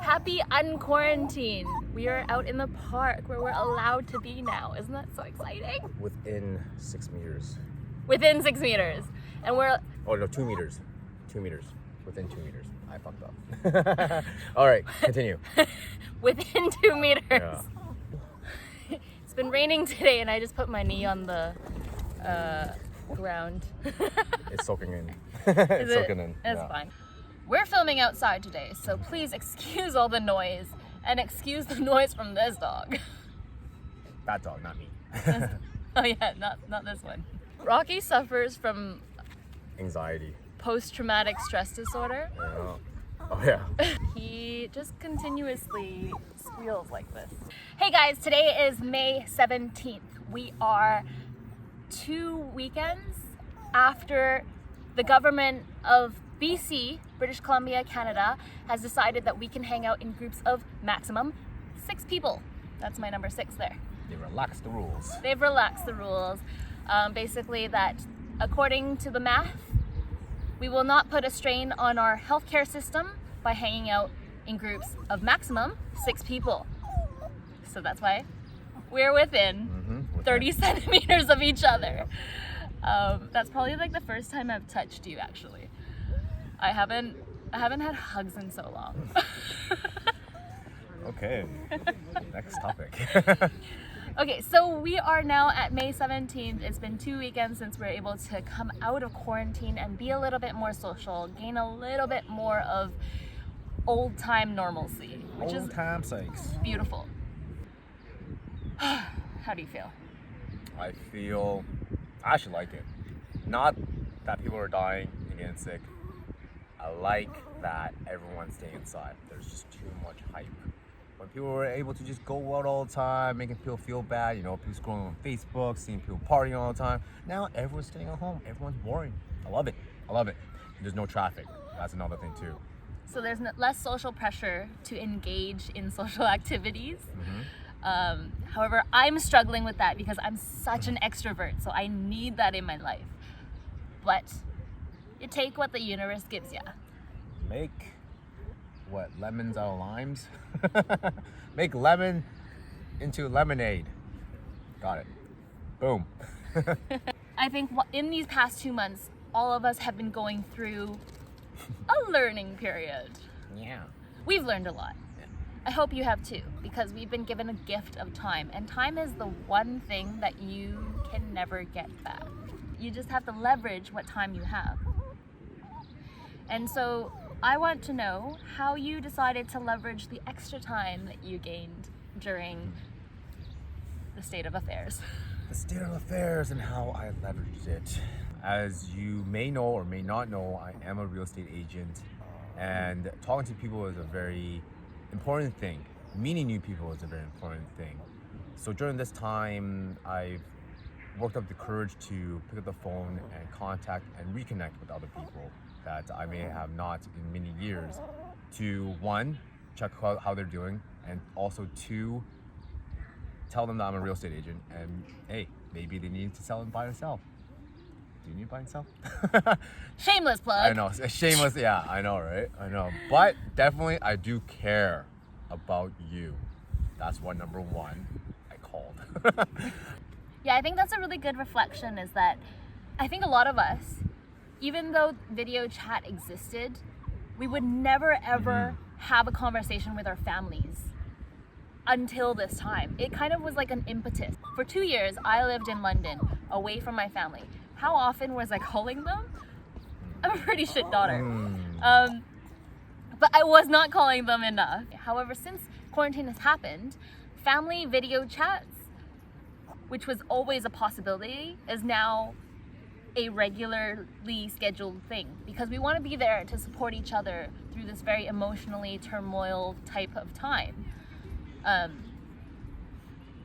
Happy unquarantine. We are out in the park where we're allowed to be now. Isn't that so exciting? Within 6 meters. Within 6 meters. And we're... Oh no, 2 meters. 2 meters. Within 2 meters. I fucked up. All right, continue. Within 2 meters. Yeah. It's been raining today and I just put my knee on the ground. It's soaking in. It's soaking in. It's yeah. fine. We're filming outside today, so please excuse all the noise and excuse the noise from this dog. That dog, not me. Oh yeah, not this one. Rocky suffers from Anxiety. post-traumatic stress disorder. Yeah. Oh yeah. He just continuously squeals like this. Hey guys, today is May 17th. We are 2 weekends after the government of BC, British Columbia, Canada, has decided that we can hang out in groups of maximum 6 people. That's my number 6 there. They relaxed the rules. They've relaxed the rules. Basically that according to the math, we will not put a strain on our healthcare system by hanging out in groups of maximum 6 people. So that's why we're within 30 centimeters of each other. That's probably like the first time I've touched you actually. I haven't had hugs in so long. Okay. Next topic. Okay, so we are now at May 17th. It's been 2 weekends since we're able to come out of quarantine and be a little bit more social, gain a little bit more of old-time normalcy, which is Old time sakes. beautiful. How do you feel? I actually like it. Not that people are dying and getting sick. I like that everyone's staying inside. There's just too much hype. When people were able to just go out all the time, making people feel bad, people scrolling on Facebook, seeing people partying all the time. Now everyone's staying at home. Everyone's boring. I love it. And there's no traffic. That's another thing too. So there's less social pressure to engage in social activities. However, I'm struggling with that because I'm such an extrovert, so I need that in my life. But you take what the universe gives you. Make lemons out of limes? Make lemon into lemonade. Got it. Boom. I think in these past 2 months, all of us have been going through a learning period. Yeah. We've learned a lot. I hope you have too, because we've been given a gift of time, and time is the one thing that you can never get back. You just have to leverage what time you have. And so I want to know how you decided to leverage the extra time that you gained during the state of affairs. The state of affairs and how I leveraged it. As you may know or may not know, I am a real estate agent, and talking to people is a very important thing. Meeting new people is a very important thing. So during this time, I've worked up the courage to pick up the phone and contact and reconnect with other people that I may have not in many years, to 1, check out how they're doing, and also 2, tell them that I'm a real estate agent and hey, maybe they need to sell and buy and sell. Do you need to buy and sell? Shameless plug. I know, shameless, yeah, I know, right? I know, but definitely I do care about you. That's number 1 I called. Yeah, I think that's a really good reflection, is that I think a lot of us, even though video chat existed, we would never ever have a conversation with our families until this time. It kind of was like an impetus. For 2 years, I lived in London, away from my family. How often was I calling them? I'm a pretty shit daughter. But I was not calling them enough. However, since quarantine has happened, family video chats, which was always a possibility, is now a regularly scheduled thing, because we want to be there to support each other through this very emotionally turmoil type of time.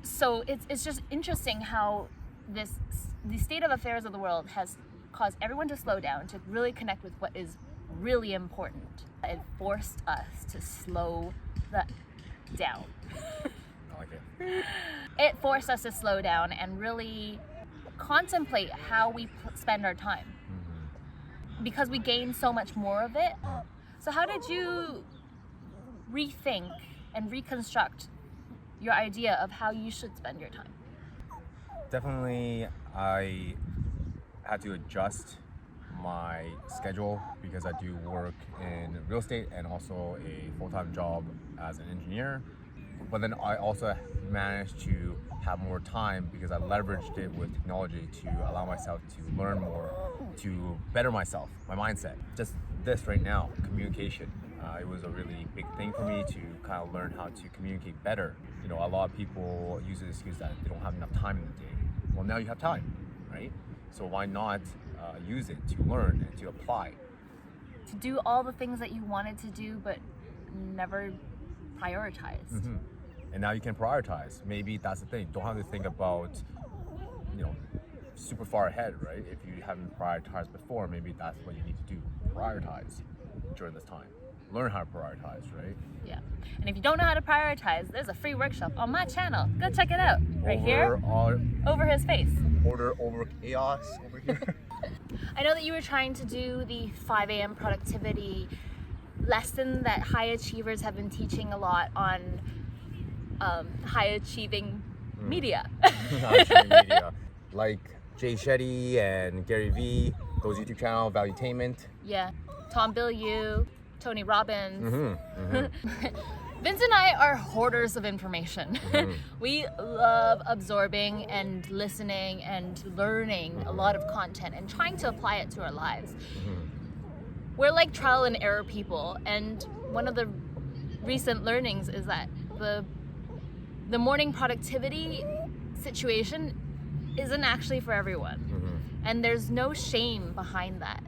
So it's just interesting how the state of affairs of the world has caused everyone to slow down, to really connect with what is really important. It forced us to slow that down. I Okay. It forced us to slow down and really contemplate how we spend our time, because we gained so much more of it. So how did you rethink and reconstruct your idea of how you should spend your time? Definitely, I had to adjust my schedule because I do work in real estate and also a full-time job as an engineer. But then I also managed to have more time because I leveraged it with technology to allow myself to learn more, to better myself, my mindset. Just this right now, communication. It was a really big thing for me to kind of learn how to communicate better. You know, a lot of people use the excuse that they don't have enough time in the day. Well, now you have time, right? So why not use it to learn and to apply? To do all the things that you wanted to do but never prioritized. And now you can prioritize. Maybe that's the thing. Don't have to think about, you know, super far ahead, right? If you haven't prioritized before, maybe that's what you need to do. Prioritize during this time. Learn how to prioritize, right? Yeah. And if you don't know how to prioritize, there's a free workshop on my channel. Go check it out. Right here. Over his face. Order over chaos over here. I know that you were trying to do the 5 a.m. productivity lesson that high achievers have been teaching a lot on high achieving media. High achieving media. Like Jay Shetty and Gary Vee, those YouTube channel, Valuetainment. Yeah. Tom Bilyeu, Tony Robbins. Vince and I are hoarders of information. We love absorbing and listening and learning a lot of content and trying to apply it to our lives. We're like trial and error people, and one of the recent learnings is that the morning productivity situation isn't actually for everyone. And there's no shame behind that.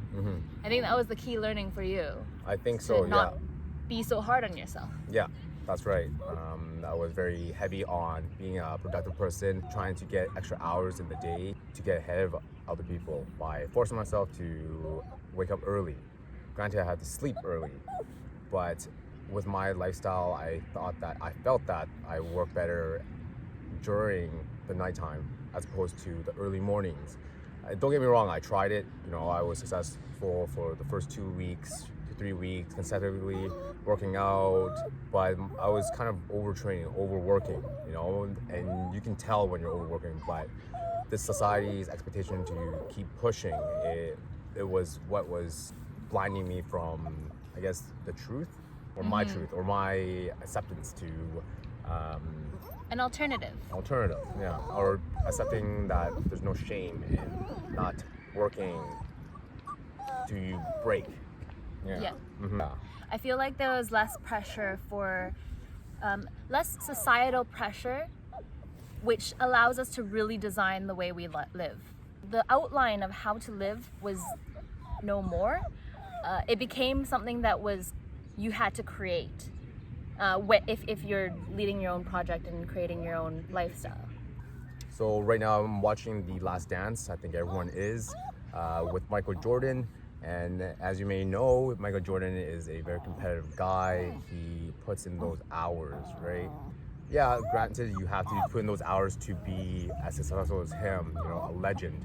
I think that was the key learning for you. I think so, to not be so hard on yourself. Yeah, that's right. I was very heavy on being a productive person, trying to get extra hours in the day to get ahead of other people by forcing myself to wake up early. Granted, I had to sleep early, but with my lifestyle, I felt that I work better during the nighttime as opposed to the early mornings. Don't get me wrong, I tried it. You know, I was successful for the first 2 weeks to 3 weeks consecutively working out, but I was kind of overtraining, overworking, you know, and you can tell when you're overworking, but this society's expectation to keep pushing, it was what was blinding me from, I guess, the truth, or my truth, or my acceptance to an alternative, yeah, or accepting that there's no shame in not working to break. Yeah. I feel like there was less pressure for less societal pressure, which allows us to really design the way we live. The outline of how to live was no more. It became something that was you had to create if you're leading your own project and creating your own lifestyle. So right now I'm watching The Last Dance. I think everyone is, with Michael Jordan. And as you may know, Michael Jordan is a very competitive guy. He puts in those hours, right? Yeah, granted, you have to put in those hours to be as successful as him, you know, a legend.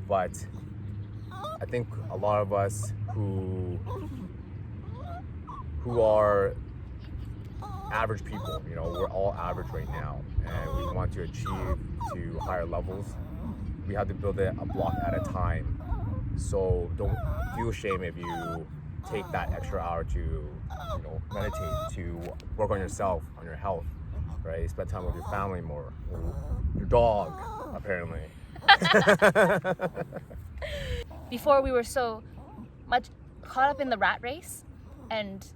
But I think a lot of us who are average people, you know, we're all average right now, and we want to achieve to higher levels. We have to build it a block at a time. So don't feel shame if you take that extra hour to, you know, meditate, to work on yourself, on your health, right? Spend time with your family more, or your dog, apparently. Before we were so much caught up in the rat race and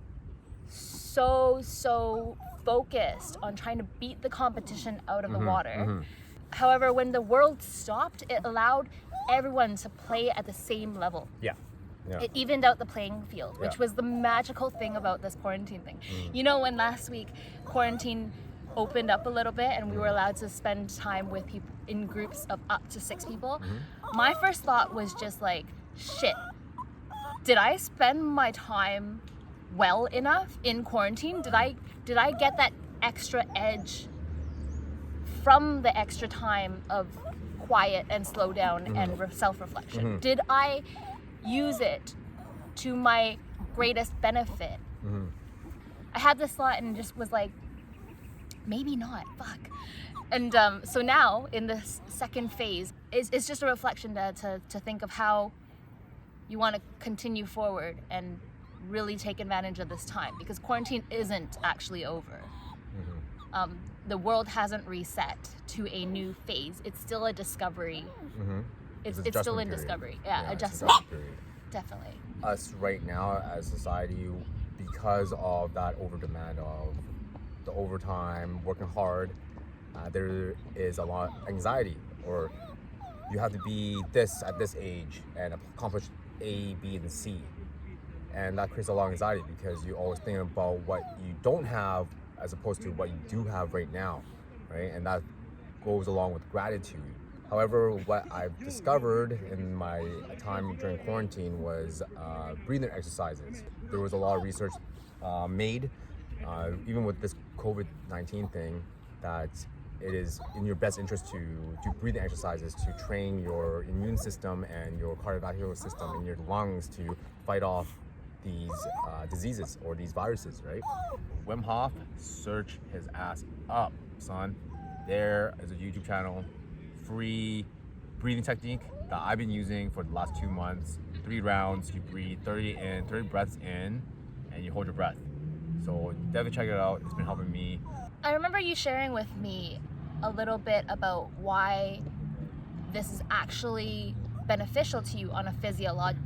so focused on trying to beat the competition out of the water. However, when the world stopped, it allowed everyone to play at the same level. Yeah. It evened out the playing field, which was the magical thing about this quarantine thing. You know, when last week quarantine opened up a little bit and we were allowed to spend time with people in groups of up to 6 people, my first thought was just like, shit, did I spend my time well enough in quarantine? Did I get that extra edge from the extra time of quiet and slow down and self-reflection? Did I use it to my greatest benefit? I had this thought and just was like, maybe not, fuck. And so now in this second phase, it's just a reflection to think of how you want to continue forward and really take advantage of this time, because quarantine isn't actually over. The world hasn't reset to a new phase. It's still a discovery. It's still in discovery. Yeah, adjustment. Definitely. Us right now as society, because of that over demand of the overtime, working hard, there is a lot of anxiety, or you have to be this at this age and accomplish A, B, and C. And that creates a lot of anxiety because you always think about what you don't have as opposed to what you do have right now, right? And that goes along with gratitude. However, what I've discovered in my time during quarantine was breathing exercises. There was a lot of research made, even with this COVID-19 thing, that it is in your best interest to do breathing exercises to train your immune system and your cardiovascular system and your lungs to fight off these diseases or these viruses, right? Wim Hof, search his ass up, son. There is a YouTube channel, free breathing technique that I've been using for the last 2 months. 3 rounds, you breathe 30 breaths in, and you hold your breath. So definitely check it out. It's been helping me. I remember you sharing with me a little bit about why this is actually beneficial to you on a physiological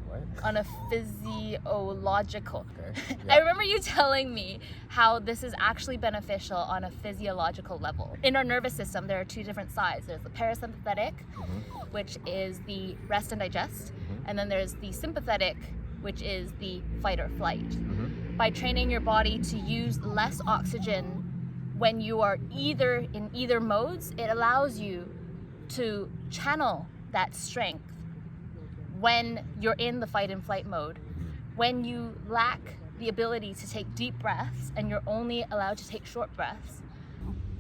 What? on a physiological. Okay. I remember you telling me how this is actually beneficial on a physiological level. In our nervous system, there are 2 different sides. There's the parasympathetic, which is the rest and digest, and then there's the sympathetic, which is the fight or flight. By training your body to use less oxygen when you are in either modes, it allows you to channel that strength when you're in the fight and flight mode. When you lack the ability to take deep breaths and you're only allowed to take short breaths,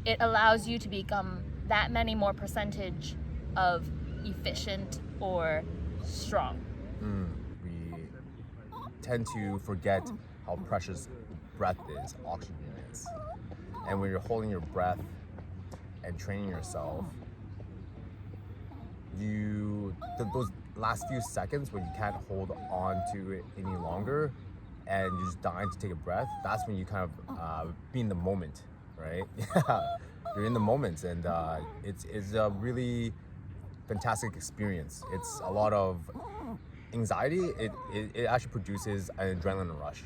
it allows you to become that many more percentage of efficient or strong. We tend to forget how precious breath is, oxygen is. And when you're holding your breath and training yourself, those last few seconds when you can't hold on to it any longer and you're just dying to take a breath, that's when you kind of be in the moment, right? You're in the moment, and it's a really fantastic experience. It's a lot of anxiety. It actually produces an adrenaline rush.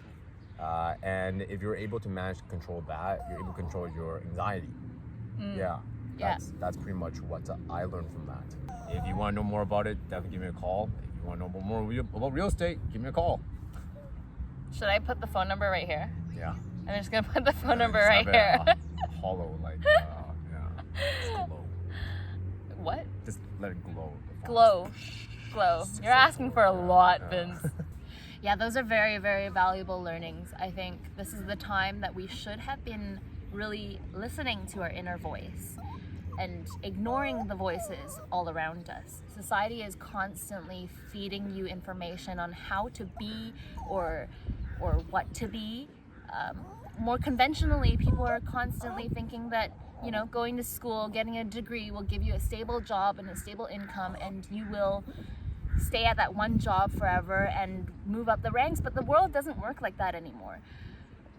And if you're able to manage to control that, you're able to control your anxiety. That's pretty much what I learned from that. If you want to know more about it, definitely give me a call. If you want to know more about real estate, give me a call. Should I put the phone number right here? Yeah. I'm just gonna put the phone number right here. Hollow, like, just glow. What? Just let it glow. Glow. You're asking for a lot, Vince. Yeah, those are very, very valuable learnings. I think this is the time that we should have been really listening to our inner voice and ignoring the voices all around us. Society is constantly feeding you information on how to be or what to be. More conventionally, people are constantly thinking that, going to school, getting a degree will give you a stable job and a stable income, and you will stay at that one job forever and move up the ranks. But the world doesn't work like that anymore.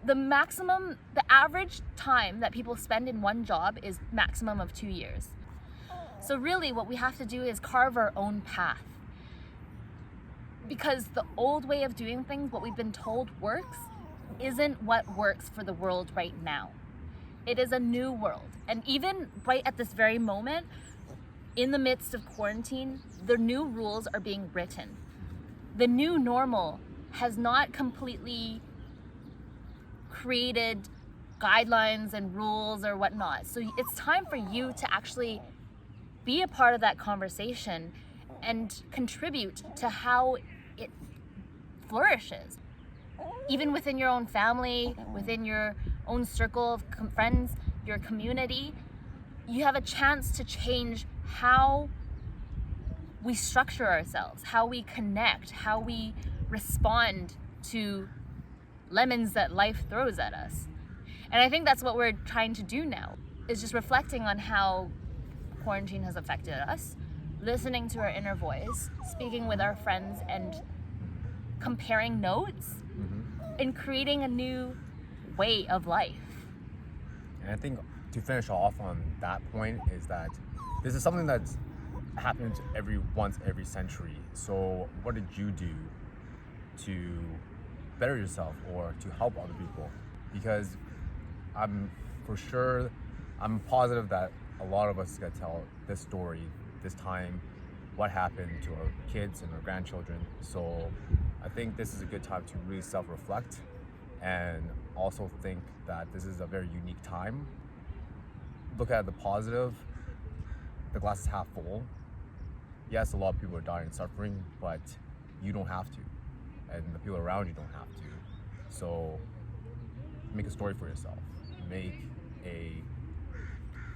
The average time that people spend in one job is maximum of 2 years. So really what we have to do is carve our own path. Because the old way of doing things, what we've been told works, isn't what works for the world right now. It is a new world. And even right at this very moment, in the midst of quarantine, the new rules are being written. The new normal has not completely created guidelines and rules or whatnot. So it's time for you to actually be a part of that conversation and contribute to how it flourishes. Even within your own family, within your own circle of friends, your community, you have a chance to change how we structure ourselves, how we connect, how we respond to lemons that life throws at us. And I think that's what we're trying to do now, is just reflecting on how quarantine has affected us, listening to our inner voice, speaking with our friends, and comparing notes, and creating a new way of life. And I think to finish off on that point is that this is something that's happens once every century. So what did you do to better yourself or to help other people? Because I'm positive that a lot of us get to tell this story, this time, what happened to our kids and our grandchildren. So I think this is a good time to really self-reflect and also think that this is a very unique time. Look at the positive. The glass is half full. Yes, a lot of people are dying and suffering, but you don't have to. And the people around you don't have to. So make a story for yourself. Make a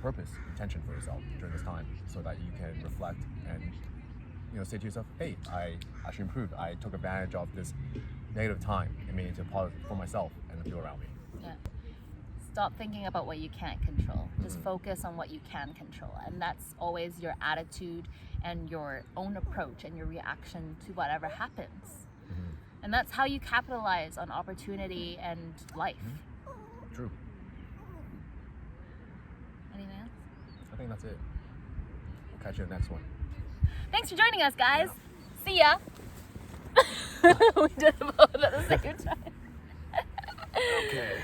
purpose, intention for yourself during this time so that you can reflect and say to yourself, hey, I actually improved. I took advantage of this negative time and made it into a positive for myself and the people around me. Yeah. Stop thinking about what you can't control. Just focus on what you can control. And that's always your attitude and your own approach and your reaction to whatever happens. And that's how you capitalize on opportunity and life. True. Anything else? I think that's it. We'll catch you in the next one. Thanks for joining us, guys. See ya. We did it both at the same time. Okay.